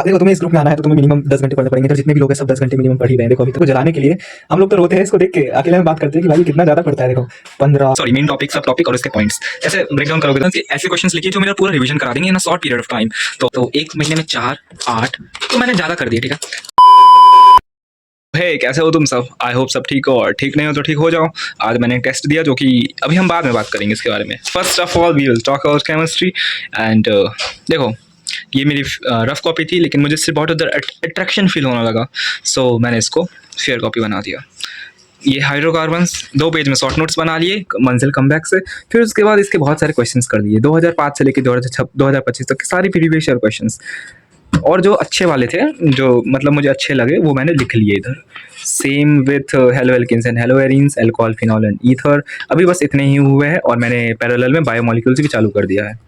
देखो तुम्हें इस ग्रुप में आना है तो तुम्हें मिनिमम 10 घंटे पढ़ने पड़ेंगे। तो जितने भी लोग हैं सब 10 घंटे मिनिमम पढ़ ही रहे हैं। देखो अभी तक जलाने के लिए हम लोग तो रोते हैं इसको देख के, अकेले में बात करते हैं कि भाई कितना ज्यादा पढ़ता है। देखो 15 सॉरी मेन टॉपिक सब टॉपिक और इसके पॉइंट्स ऐसे ब्रेक डाउन करोगे तो ऐसे क्वेश्चंस लिखिए जो मेरा पूरा रिवीजन करा देंगे in a short period of time. तो एक महीने में 4 8 तो मैंने ज़्यादा कर दिया। ठीक है हे कैसे हो तुम सब? आई होप सब ठीक हो, और ठीक नहीं हो तो ठीक हो जाओ। आज मैंने टेस्ट दिया जो कि अभी हम बाद में बात करेंगे इसके बारे में। First of all we will talk about chemistry and देखो ये मेरी रफ कॉपी थी लेकिन मुझे इससे बहुत ज़्यादा अट्रैक्शन फील होने लगा, सो मैंने इसको फेयर कॉपी बना दिया। ये हाइड्रोकार्बन्स 2 पेज में शॉर्ट नोट्स बना लिए मंजिल कमबैक से। फिर उसके बाद इसके बहुत सारे क्वेश्चंस कर दिए 2005 से लेकर 2025 तक के सारी प्रीवियस ईयर क्वेश्चंस, और जो अच्छे वाले थे जो मतलब मुझे अच्छे लगे वो मैंने लिख लिए इधर। Same with hello alkenes and hello arenes, alcohol, phenol and ether. अभी बस इतने ही हुए हैं और मैंने पैरेलल में बायोमोलिक्यूल्स भी चालू कर दिया है।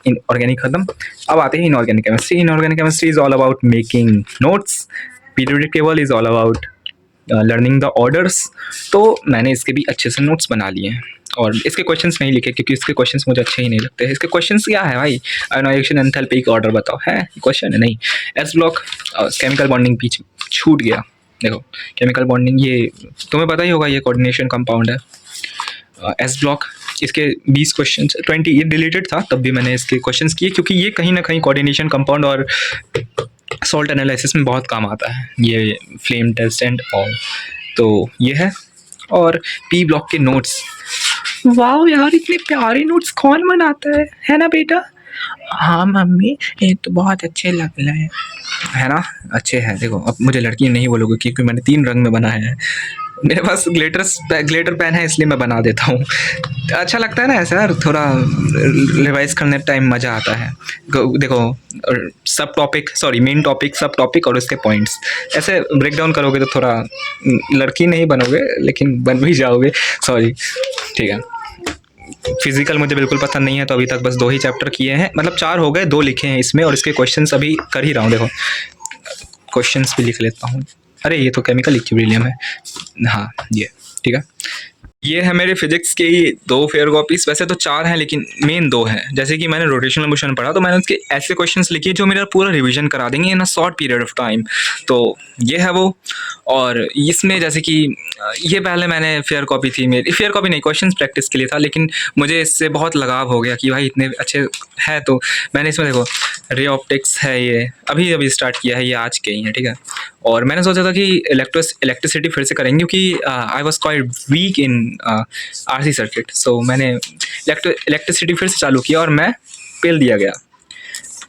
इन ऑर्गेनिक खत्म। अब आते हैं inorganic chemistry. Inorganic chemistry is all about making notes, periodic table is all about learning the orders. तो मैंने इसके भी अच्छे से नोट्स बना लिए हैं और इसके क्वेश्चंस नहीं लिखे क्योंकि इसके क्वेश्चंस मुझे अच्छे ही नहीं लगते हैं। इसके क्वेश्चंस क्या है भाई? आयोनाइजेशन एंथैल्पी का ऑर्डर बताओ, है क्वेश्चन है नहीं। एस ब्लॉक केमिकल बॉन्डिंग बीच छूट गया। देखो केमिकल बॉन्डिंग ये तुम्हें पता ही होगा, ये कोऑर्डिनेशन कंपाउंड है। एस ब्लॉक इसके 20 क्वेश्चन 20 ये डिलीटेड था तब भी मैंने इसके क्वेश्चंस किए क्योंकि ये कहीं ना कहीं कोऑर्डिनेशन कंपाउंड और सॉल्ट एनालिसिस में बहुत काम आता है, ये फ्लेम टेस्ट एंड ऑल। तो ये है। और पी ब्लॉक के नोट्स, वाह यार इतने प्यारे नोट्स कौन बनाता है ना बेटा? हाँ मम्मी ये तो बहुत अच्छे लग रहे हैं, है ना? अच्छे हैं। देखो अब मुझे लड़की नहीं बोलोगे क्योंकि मैंने 3 रंग में बनाया है। मेरे पास ग्लिटर पेन है इसलिए मैं बना देता हूँ। अच्छा लगता है ना ऐसा यार, थोड़ा रिवाइज करने टाइम मज़ा आता है। देखो सब टॉपिक सॉरी मेन टॉपिक सब टॉपिक और उसके पॉइंट्स ऐसे ब्रेक डाउन करोगे तो थोड़ा लड़की नहीं बनोगे लेकिन बन भी जाओगे। सॉरी ठीक है। फिजिकल मुझे बिल्कुल पसंद नहीं है तो अभी तक बस 2 ही चैप्टर किए हैं, मतलब 4 हो गए, 2 लिखे हैं इसमें और इसके क्वेश्चंस अभी कर ही रहा हूँ। देखो क्वेश्चंस भी लिख लेता हूँ। अरे ये तो केमिकल इक्विलिब्रियम है। हाँ ये ठीक है। ये है मेरे फिजिक्स के 2 फेयर कॉपीज, वैसे तो 4 हैं लेकिन मेन 2 हैं। जैसे कि मैंने रोटेशनल मोशन पढ़ा तो मैंने उसके ऐसे क्वेश्चंस लिखे जो मेरा पूरा रिवीजन करा देंगे in a short period of time. तो ये है वो। और इसमें जैसे कि ये पहले मैंने फेयर कॉपी थी मेरी, फेयर कॉपी नहीं क्वेश्चंस प्रैक्टिस के लिए था, लेकिन मुझे इससे बहुत लगाव हो गया कि भाई इतने अच्छे है तो मैंने इसमें देखो रे ऑप्टिक्स है, ये अभी अभी स्टार्ट किया है, ये आज के ही है ठीक है। और मैंने सोचा था कि इलेक्ट्रिसिटी फिर से करेंगे क्योंकि I was quite weak in RC circuit, so मैंने इलेक्ट्रिसिटी फिर से चालू किया और मैं पेल दिया गया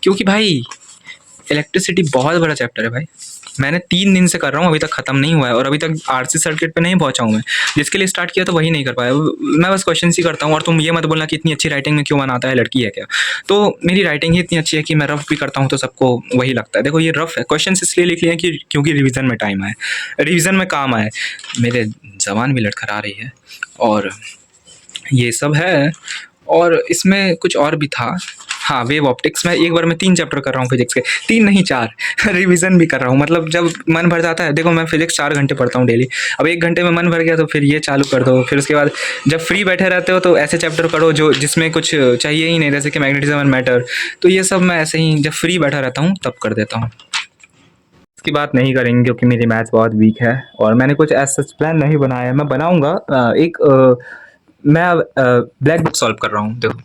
क्योंकि भाई इलेक्ट्रिसिटी बहुत बड़ा चैप्टर है भाई। मैंने 3 दिन से कर रहा हूँ, अभी तक ख़त्म नहीं हुआ है और अभी तक आरसी सर्किट पे नहीं पहुँचा हूँ मैं। जिसके लिए स्टार्ट किया तो वही नहीं कर पाया। मैं बस क्वेश्चन ही करता हूँ और तुम ये मत बोलना कि इतनी अच्छी राइटिंग में क्यों बनाता है, लड़की है क्या? तो मेरी राइटिंग ही इतनी अच्छी है कि मैं रफ भी करता हूँ तो सबको वही लगता है। देखो ये रफ है, क्वेश्चन इसलिए लिख लिए कि क्योंकि रिविज़न में टाइम आए, रिविज़न में काम आए। मेरे ज़बान भी लड़खड़ा रही है और ये सब है। और इसमें कुछ और भी था, हाँ वेव ऑप्टिक्स में एक बार मैं 3 चैप्टर कर रहा हूँ फिजिक्स के, 3 नहीं 4 रिवीजन भी कर रहा हूँ। मतलब जब मन भर जाता है, देखो मैं फिजिक्स 4 घंटे पढ़ता हूँ डेली, अब 1 घंटे में मन भर गया तो फिर ये चालू कर दो। फिर उसके बाद जब फ्री बैठे रहते हो तो ऐसे चैप्टर पढ़ो जो जिसमें कुछ चाहिए ही नहीं, जैसे कि मैग्नेटिज्म एंड मैटर। तो ये सब मैं ऐसे ही जब फ्री बैठा रहता हूँ तब कर देता हूँ। इसकी बात नहीं करेंगे क्योंकि मेरी मैथ्स बहुत वीक है और मैंने कुछ ऐसा प्लान नहीं बनाया है। मैं बनाऊँगा मैं ब्लैक बुक सॉल्व कर रहा हूँ। देखो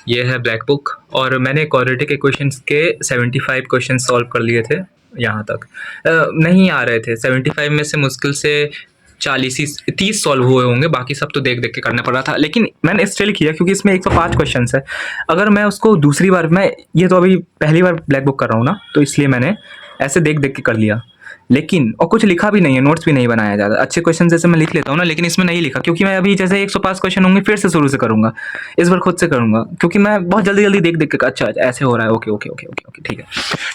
ये है ब्लैक बुक और मैंने क्वाड्रेटिक इक्वेशंस के 75 क्वेश्चन सॉल्व कर लिए थे। यहाँ तक नहीं आ रहे थे 75 में से मुश्किल से 30 सॉल्व हुए होंगे, बाकी सब तो देख देख के करना पड़ रहा था। लेकिन मैंने स्टिल किया क्योंकि इसमें 105 क्वेश्चन है। अगर मैं उसको दूसरी बार, मैं ये तो अभी पहली बार ब्लैक बुक कर रहा हूँ ना, तो इसलिए मैंने ऐसे देख देख के कर लिया। लेकिन और कुछ लिखा भी नहीं है, नोट्स भी नहीं बनाया ज़्यादा। अच्छे क्वेश्चन जैसे मैं लिख लेता हूँ ना, लेकिन इसमें नहीं लिखा क्योंकि मैं अभी जैसे 105 क्वेश्चन होंगे फिर से शुरू से करूँगा, इस बार खुद से करूँगा क्योंकि मैं बहुत जल्दी जल्दी देख देख के अच्छा ऐसे हो रहा है, okay okay okay okay okay ठीक है।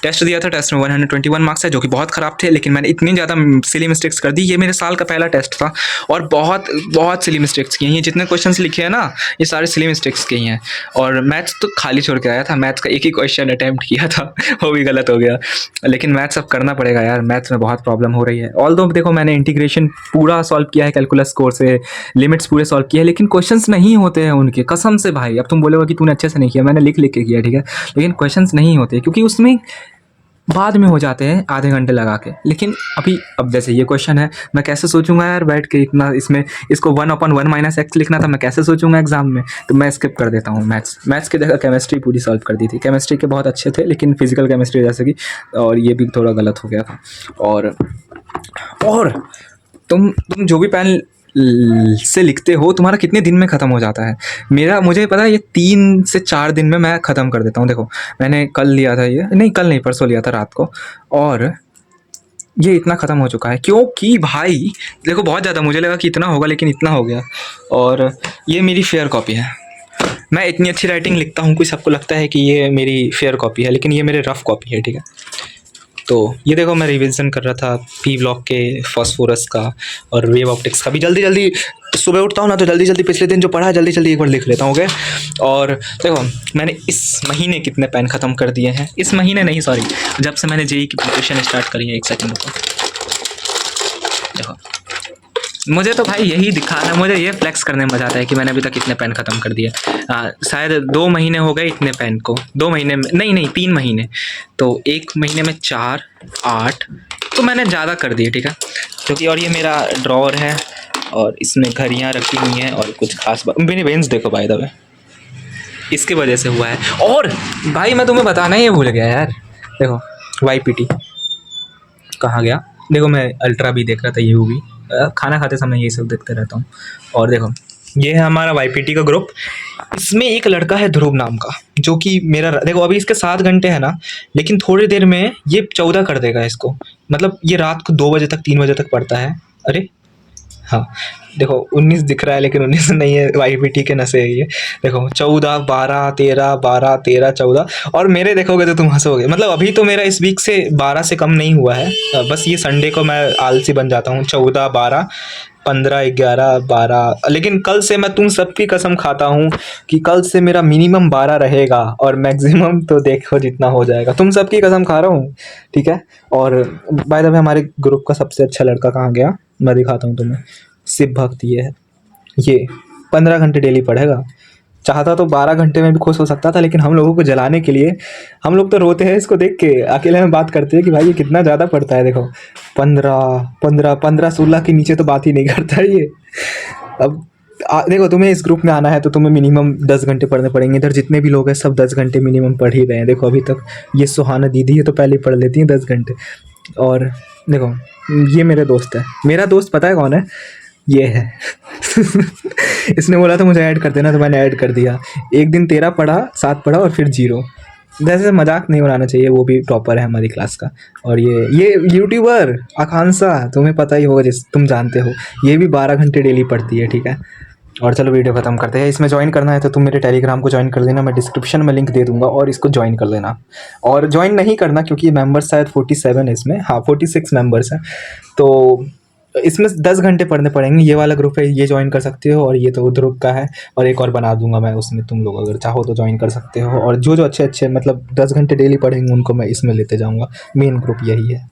टेस्ट दिया था, टेस्ट में 121 मार्क्स है जो कि बहुत ख़राब थे, लेकिन मैंने इतनी ज़्यादा सिली मिस्टेक्स कर दी। ये मेरे साल का पहला टेस्ट था और बहुत बहुत सिली मिस्टेक्स की हैं। ये जितने क्वेश्चन लिखे हैं ना ये सारे सिली मिस्टेक्स के ही हैं। और मैथ्स तो खाली छोड़ के आया था, मैथ्स का एक ही क्वेश्चन अटैम्प्ट किया था वो भी गलत हो गया। लेकिन मैथ्स अब करना पड़ेगा यार, मैथ्स में बहुत प्रॉब्लम हो रही है। ऑल दो देखो मैंने इंटीग्रेशन पूरा सॉल्व किया है कैलकुलस कोर्स से, लिमिट्स पूरे सॉल्व किए हैं, लेकिन क्वेश्चंस नहीं होते हैं उनके, कसम से भाई। अब तुम बोलोगे कि तूने अच्छे से नहीं किया, मैंने लिख लिख के किया ठीक है, लेकिन क्वेश्चंस नहीं होते क्योंकि उसमें बाद में हो जाते हैं आधे घंटे लगा के। लेकिन अभी अब जैसे ये क्वेश्चन है, मैं कैसे सोचूंगा यार बैठ के इतना, इसमें इसको 1/1 - x लिखना था, मैं कैसे सोचूंगा एग्जाम में। तो मैं स्किप कर देता हूँ मैथ्स की जगह केमिस्ट्री पूरी सॉल्व कर दी थी। केमिस्ट्री के बहुत अच्छे थे लेकिन फिजिकल केमिस्ट्री जैसे कि, और ये भी थोड़ा गलत हो गया था। और तुम जो भी पेन से लिखते हो तुम्हारा कितने दिन में ख़त्म हो जाता है। मुझे पता है ये 3 से 4 दिन में मैं ख़त्म कर देता हूँ। देखो मैंने कल लिया था, ये नहीं कल नहीं परसों लिया था रात को, और ये इतना ख़त्म हो चुका है। क्योंकि भाई देखो बहुत ज़्यादा, मुझे लगा कि इतना होगा लेकिन इतना हो गया। और ये मेरी फेयर कॉपी है। मैं इतनी अच्छी राइटिंग लिखता हूँ, कोई सबको लगता है कि ये मेरी फेयर कॉपी है, लेकिन ये मेरे रफ़ कॉपी है, ठीक है। तो ये देखो मैं रिवीजन कर रहा था पी ब्लॉक के फॉस्फोरस का और वेव ऑप्टिक्स का भी। जल्दी जल्दी सुबह उठता हूँ ना, तो जल्दी जल्दी पिछले दिन जो पढ़ा है जल्दी जल्दी एक बार लिख लेता हूँ, ओके। और देखो मैंने इस महीने कितने पेन ख़त्म कर दिए हैं, इस महीने नहीं सॉरी, जब से मैंने जेई की प्रिपरेशन स्टार्ट करी है। 1 सेकंड रुको, देखो मुझे तो भाई यही दिखाना, मुझे ये फ्लेक्स करने में मज़ा आता है कि मैंने अभी तक इतने पेन ख़त्म कर दिए। शायद 2 महीने हो गए इतने पेन को, 2 महीने में नहीं 3 महीने, तो 1 महीने में 4 8, तो मैंने ज़्यादा कर दिए, ठीक है। क्योंकि और ये मेरा ड्रॉअर है और इसमें घड़ियाँ रखी हुई हैं और कुछ खास मेरी वेंस देखो बाय द वे, इसकी वजह से हुआ है। और भाई मैं तुम्हें बताना ही भूल गया यार, देखो YPT कहाँ गया। देखो मैं अल्ट्रा भी देख रहा था, ये भी खाना खाते समय यही सब देखते रहता हूँ। और देखो ये है हमारा YPT का ग्रुप। इसमें एक लड़का है ध्रुव नाम का, जो कि मेरा, देखो अभी इसके 7 घंटे हैं ना, लेकिन थोड़ी देर में ये 14 कर देगा इसको। मतलब ये रात को 2 बजे तक 3 बजे तक पढ़ता है। अरे हाँ देखो 19 दिख रहा है लेकिन 19 नहीं है, YPT के नशे है ये। देखो 14 12 13 12 13 14, और मेरे देखोगे तो तुम हंसोगे। मतलब अभी तो मेरा इस वीक से 12 से कम नहीं हुआ है, बस ये संडे को मैं आलसी बन जाता हूँ। 14 12 15 11 12, लेकिन कल से मैं तुम सबकी कसम खाता हूँ कि कल से मेरा मिनिमम 12 रहेगा और मैक्सिमम तो देखो जितना हो जाएगा। तुम सबकी कसम खा रहा हूँ, ठीक है। और बाय द वे हमारे ग्रुप का सबसे अच्छा लड़का कहाँ गया, मैं दिखाता हूँ तुम्हें। शिव भक्त ये है, ये 15 घंटे डेली पढ़ेगा। चाहता तो 12 घंटे में भी खुश हो सकता था, लेकिन हम लोगों को जलाने के लिए हम लोग तो रोते हैं इसको देख के, अकेले में बात करते हैं कि भाई ये कितना ज़्यादा पढ़ता है। देखो 15 16 के नीचे तो बात ही नहीं करता ये। अब देखो तुम्हें इस ग्रुप में आना है तो तुम्हें मिनिमम 10 घंटे पढ़ने पड़ेंगे। इधर जितने भी लोग हैं सब 10 घंटे मिनिमम पढ़ ही रहे हैं। देखो अभी तक ये सुहाना दीदी है तो पहले पढ़ लेती हैं 10 घंटे। और देखो ये मेरे दोस्त है, मेरा दोस्त पता है कौन है, ये है इसने बोला था मुझे ऐड कर देना तो मैंने ऐड कर दिया। एक दिन 13 पढ़ा, 7 पढ़ा और फिर 0। वैसे मजाक नहीं उड़ाना चाहिए, वो भी टॉपर है हमारी क्लास का। और ये यूट्यूबर आकांक्षा, तुम्हें पता ही होगा, जिस तुम जानते हो, ये भी 12 घंटे डेली पढ़ती है, ठीक है। और चलो वीडियो ख़त्म करते हैं। इसमें ज्वाइन करना है तो तुम मेरे टेलीग्राम को ज्वाइन कर लेना, मैं डिस्क्रिप्शन में लिंक दे दूंगा और इसको ज्वाइन कर लेना। और ज्वाइन नहीं करना क्योंकि मेंबर्स शायद 47 है इसमें, हाँ 46 मेंबर्स हैं, तो इसमें 10 घंटे पढ़ने पड़ेंगे। ये वाला ग्रुप है, ये ज्वाइन कर सकते हो, और ये तो ग्रुप का है, और एक और बना दूंगा मैं, उसमें तुम लोग अगर चाहो तो ज्वाइन कर सकते हो। और जो अच्छे मतलब 10 घंटे डेली पढ़ेंगे उनको मैं इसमें लेते जाऊँगा। मेन ग्रुप यही है।